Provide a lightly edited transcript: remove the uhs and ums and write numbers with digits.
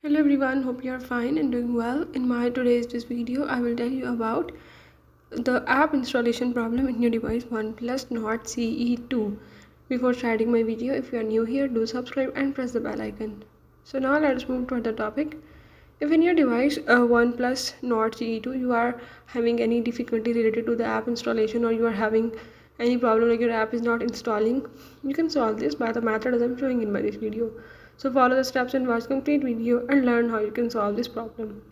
Hello everyone, hope you are fine and doing well. In my today's this video, I will tell you about the app installation problem in your device Oneplus Nord CE2. Before starting my video, if you are new here, do subscribe and press the bell icon. So now let's move to the topic. If in your device OnePlus Nord CE2 you are having any difficulty related to the app installation, or you are having any problem like your app is not installing, you can solve this by the method as I'm showing in my this video. So follow the steps and watch complete video and learn how you can solve this problem.